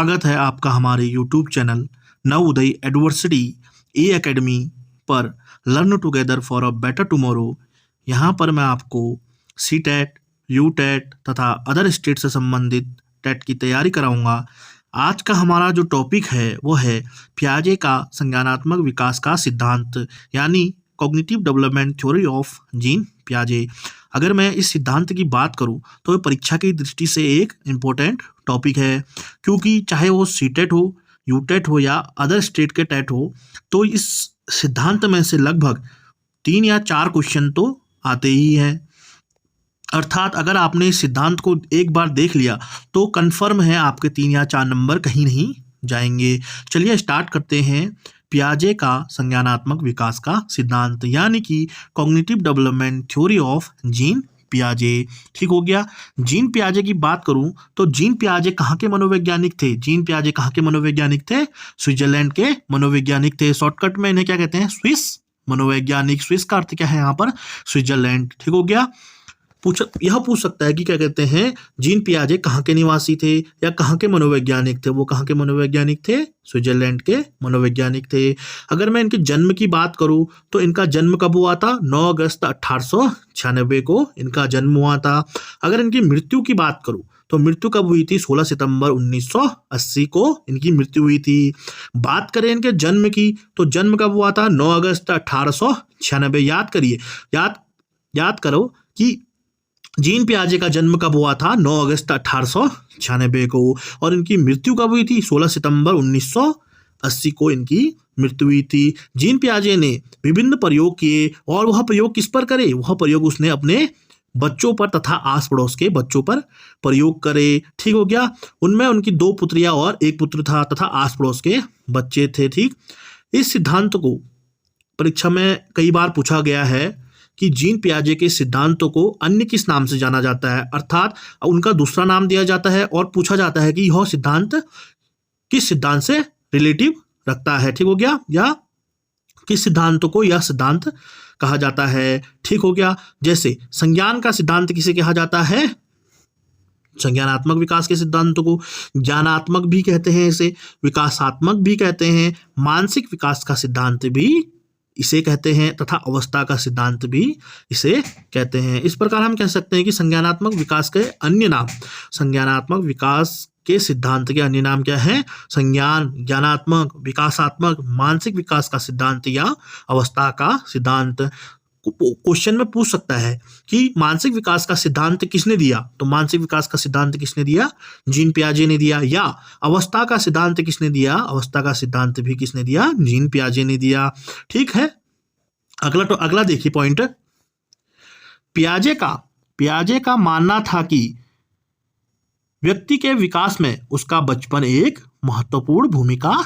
स्वागत है आपका हमारे यूट्यूब चैनल नवोदय एडवर्सिटी ए एकेडमी पर learn together for a better tomorrow. यहाँ पर मैं आपको सी टेट, यू टेट तथा अदर स्टेट से संबंधित टेट की तैयारी कराऊंगा। आज का हमारा जो टॉपिक है वो है पियाजे का संज्ञानात्मक विकास का सिद्धांत, यानी cognitive development theory of Jean पियाजे। अगर मैं इस सिद्धांत की बात करूं तो ये परीक्षा की दृष्टि से एक इम्पोर्टेंट टॉपिक है, क्योंकि चाहे वो सी टेट हो, यू टेट हो या अदर स्टेट के टेट हो, तो इस सिद्धांत में से लगभग 3 या 4 क्वेश्चन तो आते ही हैं। अर्थात अगर आपने इस सिद्धांत को एक बार देख लिया तो कन्फर्म है आपके 3 या 4 नंबर कहीं नहीं जाएंगे। चलिए स्टार्ट करते हैं। पियाजे का संज्ञानात्मक विकास का सिद्धांत, यानी कि cognitive development theory of Jean पियाजे। ठीक हो गया। जीन पियाजे की बात करूं तो जीन पियाजे कहाँ के मनोवैज्ञानिक थे? जीन पियाजे कहाँ के मनोवैज्ञानिक थे? स्विट्जरलैंड के मनोवैज्ञानिक थे। शॉर्टकट में इन्हें क्या कहते हैं? स्विस मनोवैज्ञानिक। स्विस का अर्थ क्या है यहाँ पर? स्विट्जरलैंड। ठीक हो गया। यह पूछ सकता है कि क्या कहते हैं, जीन पियाजे कहाँ के निवासी थे या कहाँ के मनोवैज्ञानिक थे? वो कहाँ के मनोवैज्ञानिक थे? स्विट्जरलैंड के मनोवैज्ञानिक थे। अगर मैं इनके जन्म की बात करूं तो इनका जन्म कब हुआ था? 9 अगस्त 1896 को इनका जन्म हुआ था। अगर इनकी मृत्यु की बात करूं तो मृत्यु कब हुई थी? 16 सितंबर 1980 को इनकी मृत्यु हुई थी। बात करें इनके जन्म की तो जन्म कब हुआ था? 9 अगस्त 1896। याद करिए, याद करो कि जीन पियाजे का जन्म कब हुआ था? 9 अगस्त 1896 को। और इनकी मृत्यु कब हुई थी? 16 सितंबर 1980 को इनकी मृत्यु हुई थी। जीन पियाजे ने विभिन्न प्रयोग किए, और वह प्रयोग किस पर करे? वह प्रयोग उसने अपने बच्चों पर तथा आस पड़ोस के बच्चों पर प्रयोग करे। ठीक हो गया। उनमें उनकी 2 पुत्रियां और 1 पुत्र था तथा आस पड़ोस के बच्चे थे। ठीक। इस सिद्धांत को परीक्षा में कई बार पूछा गया है कि जीन पियाजे के सिद्धांतों को अन्य किस नाम से जाना जाता है, अर्थात उनका दूसरा नाम दिया जाता है और पूछा जाता है कि यह सिद्धांत किस सिद्धांत से रिलेटिव रखता है। ठीक हो गया। या किस सिद्धांत को यह सिद्धांत कहा जाता है। ठीक हो गया। जैसे संज्ञान का सिद्धांत किसे कहा जाता है? संज्ञानात्मक विकास के सिद्धांत को ज्ञानात्मक भी कहते हैं, इसे विकासात्मक भी कहते हैं, मानसिक विकास का सिद्धांत भी इसे कहते हैं तथा अवस्था का सिद्धांत भी इसे कहते हैं। इस प्रकार हम कह सकते हैं कि संज्ञानात्मक विकास के अन्य नाम, संज्ञानात्मक विकास के सिद्धांत के अन्य नाम क्या है? संज्ञान, ज्ञानात्मक, विकासात्मक, मानसिक विकास का सिद्धांत या अवस्था का सिद्धांत। क्वेश्चन में पूछ सकता है कि मानसिक विकास का सिद्धांत किसने दिया? तो मानसिक विकास का सिद्धांत किसने दिया? जीन पियाजे ने दिया। या अवस्था का सिद्धांत किसने दिया? अवस्था का सिद्धांत भी किसने दिया? जीन पियाजे ने दिया। ठीक है। अगला देखिए पॉइंट। पियाजे का मानना था कि व्यक्ति के विकास में उसका बचपन एक महत्वपूर्ण भूमिका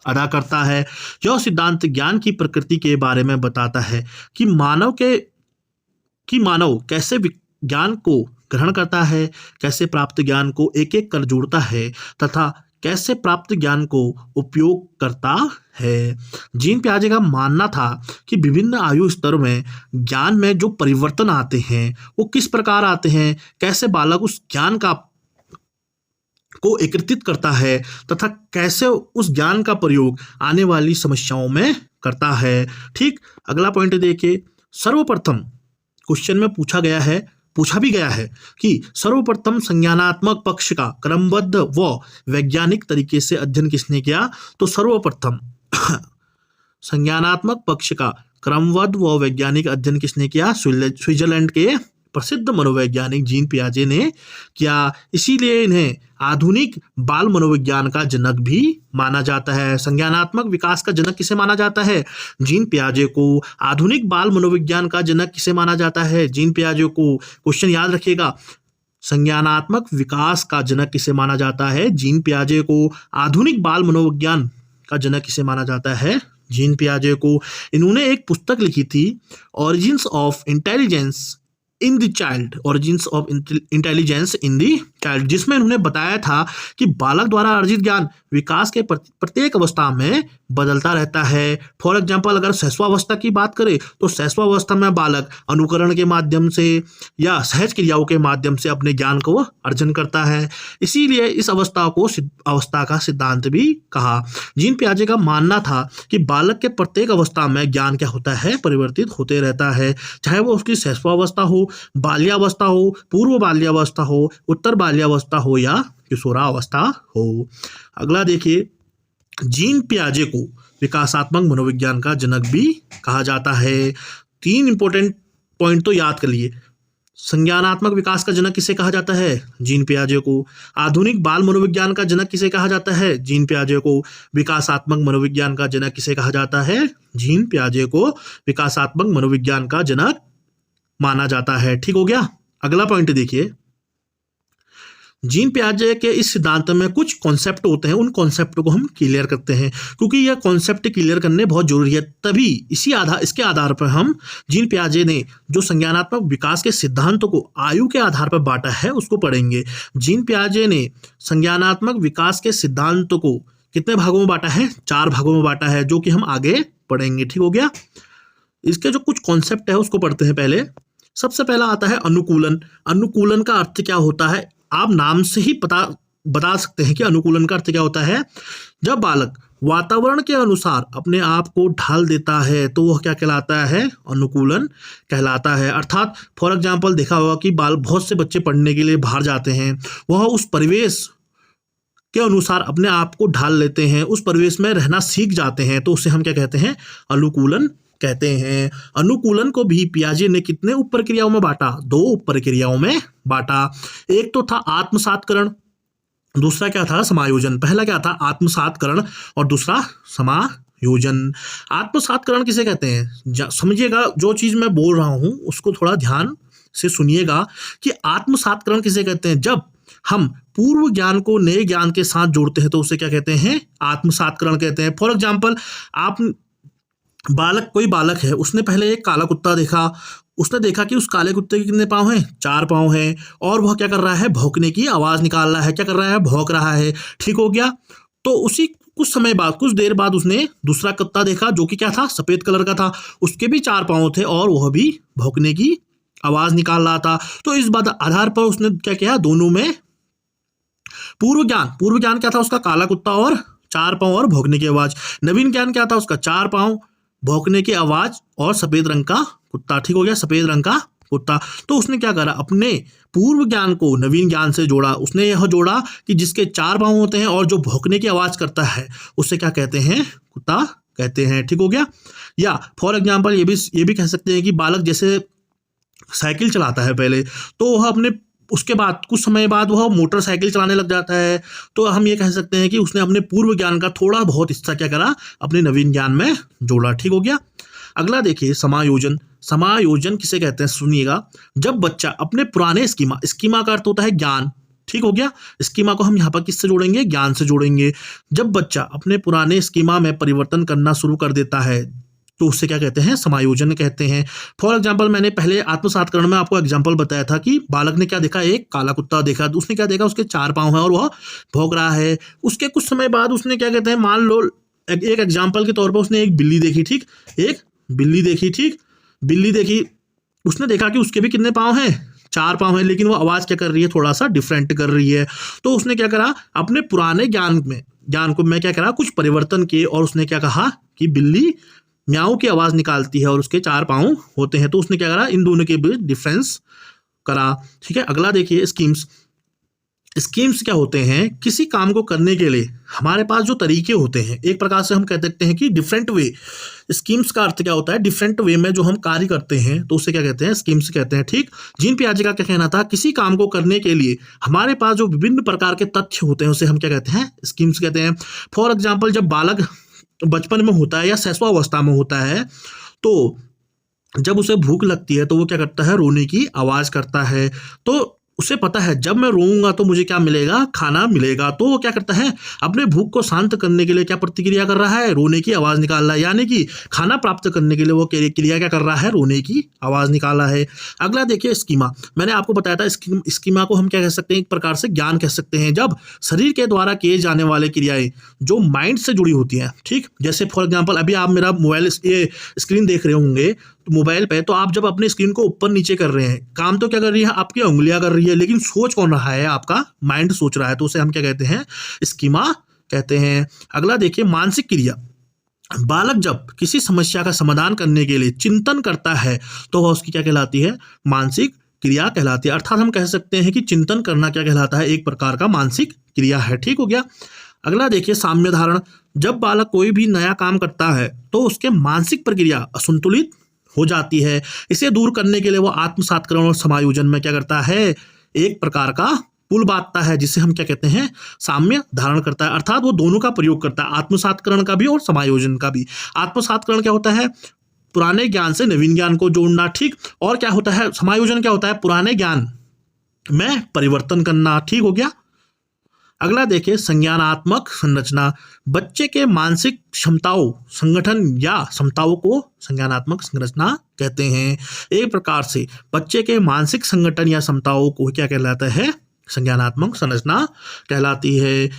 अदा करता है। यह सिद्धांत ज्ञान की प्रकृति के बारे में बताता है कि मानव कैसे ज्ञान को ग्रहण करता है, कैसे प्राप्त ज्ञान को एक एक कर जोड़ता है तथा कैसे प्राप्त ज्ञान को उपयोग करता है। जीन पियाजे का मानना था कि विभिन्न आयु स्तरों में ज्ञान में जो परिवर्तन आते हैं वो किस प्रकार आते हैं, कैसे बालक उस ज्ञान को एकत्रित करता है तथा कैसे उस ज्ञान का प्रयोग आने वाली समस्याओं में करता है। ठीक। अगला पॉइंट देखिए। सर्वप्रथम क्वेश्चन में पूछा भी गया है कि सर्वप्रथम संज्ञानात्मक पक्ष का क्रमबद्ध व वैज्ञानिक तरीके से अध्ययन किसने किया? तो सर्वप्रथम संज्ञानात्मक पक्ष का क्रमबद्ध व वैज्ञानिक अध्ययन किसने किया? स्विट्जरलैंड के प्रसिद्ध मनोवैज्ञानिक जीन पियाजे ने किया। इसीलिए इन्हें आधुनिक बाल मनोविज्ञान का जनक भी माना जाता है। संज्ञानात्मक विकास का जनक किसे माना जाता है? जीन पियाजे को। आधुनिक बाल मनोविज्ञान का जनक किसे माना जाता है? जीन पियाजे को। क्वेश्चन याद रखिएगा, संज्ञानात्मक विकास का जनक किसे माना जाता है? जीन पियाजे को। आधुनिक बाल मनोविज्ञान का जनक किसे माना जाता है? जीन पियाजे को। इन्होंने एक पुस्तक लिखी थी, origins of intelligence in the child, origins of intelligence in the child, जिसमें उन्होंने बताया था कि बालक द्वारा अर्जित ज्ञान विकास के प्रत्येक अवस्था में बदलता रहता है। फॉर एग्जाम्पल अगर शैशवावस्था की बात करें तो शैशवावस्था में बालक अनुकरण के माध्यम से या सहज क्रियाओं के माध्यम से अपने ज्ञान को अर्जन करता है, इसीलिए इस अवस्था को अवस्था का सिद्धांत भी कहा। जीन पियाजे का मानना था कि बालक के प्रत्येक अवस्था में ज्ञान क्या होता है, परिवर्तित होते रहता है, चाहे वो उसकी शैशवावस्था हो, बाल्यावस्था हो, पूर्व बाल्यावस्था हो, उत्तर बाल्यावस्था हो या किशोरावस्था हो। अगला देखिए, जीन पियाजे को विकासात्मक मनोविज्ञान का जनक भी कहा जाता है। 3 इंपॉर्टेंट पॉइंट तो याद कर लिए। संज्ञानात्मक विकास का जनक किसे कहा जाता है? जीन पियाजे को। आधुनिक बाल मनोविज्ञान का जनक किसे कहा जाता है? जीन पियाजे को। विकासात्मक मनोविज्ञान का जनक किसे कहा जाता है? जीन पियाजे को विकासात्मक मनोविज्ञान का जनक माना जाता है। ठीक हो गया। अगला पॉइंट देखिए, जीन पियाजे के इस सिद्धांत में कुछ कॉन्सेप्ट होते हैं, उन कॉन्सेप्ट को हम क्लियर करते हैं क्योंकि यह कॉन्सेप्ट क्लियर करने बहुत जरूरी है। तभी इसके आधार पर हम जीन पियाजे ने जो संज्ञानात्मक विकास के सिद्धांतों को आयु के आधार पर बांटा है उसको पढ़ेंगे। जीन पियाजे ने संज्ञानात्मक विकास के सिद्धांतों को कितने भागों में बांटा है? 4 भागों में बांटा है, जो कि हम आगे पढ़ेंगे। ठीक हो गया। इसके जो कुछ कॉन्सेप्ट है उसको पढ़ते हैं। पहले सबसे पहला आता है अनुकूलन। अनुकूलन का अर्थ क्या होता है? आप नाम से ही बता सकते हैं कि अनुकूलन का अर्थ क्या होता है। जब बालक वातावरण के अनुसार अपने आप को ढाल देता है तो वह क्या कहलाता है? अनुकूलन कहलाता है। अर्थात फॉर एग्जाम्पल देखा होगा कि बहुत से बच्चे पढ़ने के लिए बाहर जाते हैं, वह उस परिवेश के अनुसार अपने आप को ढाल लेते हैं, उस परिवेश में रहना सीख जाते हैं, तो उसे हम क्या कहते हैं? अनुकूलन कहते हैं। अनुकूलन को भी पियाजे ने कितने उप प्रक्रियाओं में बांटा? 2 उप प्रक्रियाओं में बांटा। एक तो था आत्मसात्करण, दूसरा क्या था? समायोजन। पहला क्या था? आत्मसात्करण और दूसरा समायोजन। आत्मसात्करण किसे कहते हैं? समझिएगा, जो चीज मैं बोल रहा हूं उसको थोड़ा ध्यान से सुनिएगा कि आत्मसात्करण किसे कहते हैं। जब हम पूर्व ज्ञान को नए ज्ञान के साथ जोड़ते हैं तो उसे क्या कहते हैं? आत्मसात्करण कहते हैं। फॉर एग्जाम्पल, कोई बालक है, उसने पहले एक काला कुत्ता देखा, उसने देखा कि उस काले कुत्ते के कितने पाँव हैं? 4 पाँव हैं, और वह क्या कर रहा है? भौंकने की आवाज निकाल रहा है। क्या कर रहा है? भौंक रहा है। ठीक हो गया। तो उसी कुछ देर बाद उसने दूसरा कुत्ता देखा जो कि क्या था? सफेद कलर का था, उसके भी 4 पाँव थे और वह भी भौंकने की आवाज निकाल रहा था। तो इस बात आधार पर उसने क्या किया? दोनों में पूर्व ज्ञान क्या था? उसका काला कुत्ता और 4 पाँव और भौंकने की आवाज। नवीन ज्ञान क्या था? उसका 4 पाँव, भौंकने की आवाज और सफेद रंग का कुत्ता। ठीक हो गया, सफेद रंग का कुत्ता। तो उसने क्या करा? अपने पूर्व ज्ञान को नवीन ज्ञान से जोड़ा। उसने यह जोड़ा कि जिसके 4 पाँव होते हैं और जो भौंकने की आवाज करता है उसे क्या कहते हैं? कुत्ता कहते हैं। ठीक हो गया। या फॉर एग्जाम्पल ये भी कह सकते हैं कि बालक जैसे साइकिल चलाता है पहले, तो वह उसके बाद कुछ समय बाद वह मोटरसाइकिल चलाने लग जाता है, तो हम ये कह सकते हैं कि उसने अपने पूर्व ज्ञान का थोड़ा बहुत हिस्सा क्या करा? अपने नवीन ज्ञान में जोड़ा। ठीक हो गया। अगला देखिए, समायोजन। समायोजन किसे कहते हैं? सुनिएगा। जब बच्चा अपने पुराने स्कीमा का अर्थ होता है ज्ञान। ठीक हो गया। स्कीमा को हम यहाँ पर किससे जोड़ेंगे? ज्ञान से जोड़ेंगे। जब बच्चा अपने पुराने स्कीमा में परिवर्तन करना शुरू कर देता है तो उससे क्या कहते हैं? समायोजन कहते हैं। फॉर एग्जाम्पल, मैंने पहले आत्मसात्करण में आपको एग्जाम्पल बताया था कि बालक ने क्या देखा? एक काला कुत्ता देखा। उसने क्या देखा? उसके 4 पाँव हैं और वह भौंक रहा है। उसके कुछ समय बाद उसने क्या कहते हैं? मान लो एक एग्जाम्पल के तौर पर उसने एक बिल्ली देखी। ठीक, एक बिल्ली देखी। ठीक, बिल्ली देखी, उसने देखा कि उसके भी कितने पाँव हैं? 4 पाँव हैं, लेकिन वो आवाज क्या कर रही है? थोड़ा सा डिफरेंट कर रही है। तो उसने क्या करा? अपने पुराने ज्ञान को मैं क्या करा? कुछ परिवर्तन किए और उसने क्या कहा कि बिल्ली म्याऊ की आवाज निकालती है और उसके 4 पाँव होते हैं। तो उसने क्या करा? इन दोनों के बीच डिफरेंस करा। ठीक है। अगला देखिए, स्कीम्स। स्कीम्स क्या होते हैं? किसी काम को करने के लिए हमारे पास जो तरीके होते हैं, एक प्रकार से हम कह सकते हैं कि डिफरेंट वे। स्कीम्स का अर्थ क्या होता है? डिफरेंट वे में जो हम कार्य करते हैं तो उसे क्या कहते हैं? स्कीम्स कहते हैं। ठीक। जीन पियाजे का क्या कहना था? किसी काम को करने के लिए हमारे पास जो विभिन्न प्रकार के तथ्य होते हैं उसे हम क्या कहते हैं? स्कीम्स कहते हैं। फॉर एग्जाम्पल, जब बालक बचपन में होता है या शैशवावस्था में होता है, तो जब उसे भूख लगती है तो वो क्या करता है? रोने की आवाज करता है। तो उसे पता है जब मैं रोऊंगा तो मुझे क्या मिलेगा, खाना मिलेगा। तो वो क्या करता है, अपने भूख को शांत करने के लिए क्या प्रतिक्रिया कर रहा है, रोने की आवाज निकाल रहा है। यानी कि खाना प्राप्त करने के लिए वो क्रिया क्या कर रहा है, रोने की आवाज निकाला है। अगला देखिए स्कीमा। मैंने आपको बताया था स्कीमा को हम क्या कह सकते हैं, एक प्रकार से ज्ञान कह सकते हैं। जब शरीर के द्वारा किए जाने वाले क्रियाएं जो माइंड से जुड़ी होती हैं, ठीक, जैसे फॉर एग्जांपल अभी आप मेरा मोबाइल ये स्क्रीन देख रहे होंगे तो मोबाइल पे, तो आप जब अपने स्क्रीन को ऊपर नीचे कर रहे हैं, काम तो क्या कर रही है, आपकी उंगलियां कर रही है, लेकिन सोच कौन रहा है, आपका माइंड सोच रहा है। तो उसे हम क्या कहते हैं, स्कीमा कहते हैं। अगला देखिए मानसिक क्रिया। बालक जब किसी समस्या का समाधान करने के लिए चिंतन करता है तो वह उसकी क्या कहलाती है, मानसिक क्रिया कहलाती है। अर्थात हम कह सकते हैं कि चिंतन करना क्या कहलाता है, एक प्रकार का मानसिक क्रिया है। ठीक हो गया। अगला देखिए साम्य धारण। जब बालक कोई भी नया काम करता है तो उसके मानसिक प्रक्रिया असंतुलित हो जाती है। इसे दूर करने के लिए वो आत्मसातकरण और समायोजन में क्या करता है, एक प्रकार का पुल बांधता है, जिसे हम क्या कहते हैं, साम्य धारण करता है। अर्थात वो दोनों का प्रयोग करता है, आत्मसातकरण का भी और समायोजन का भी। आत्मसातकरण क्या होता है, पुराने ज्ञान से नवीन ज्ञान को जोड़ना, ठीक। और क्या होता है, समायोजन क्या होता है, पुराने ज्ञान में परिवर्तन करना। ठीक हो गया। अगला देखिए संज्ञानात्मक संरचना। बच्चे के मानसिक क्षमताओं, संगठन या क्षमताओं को संज्ञानात्मक संरचना कहते हैं। एक प्रकार से बच्चे के मानसिक संगठन या क्षमताओं को क्या कहलाता है, संज्ञानात्मक संरचना कहलाती है।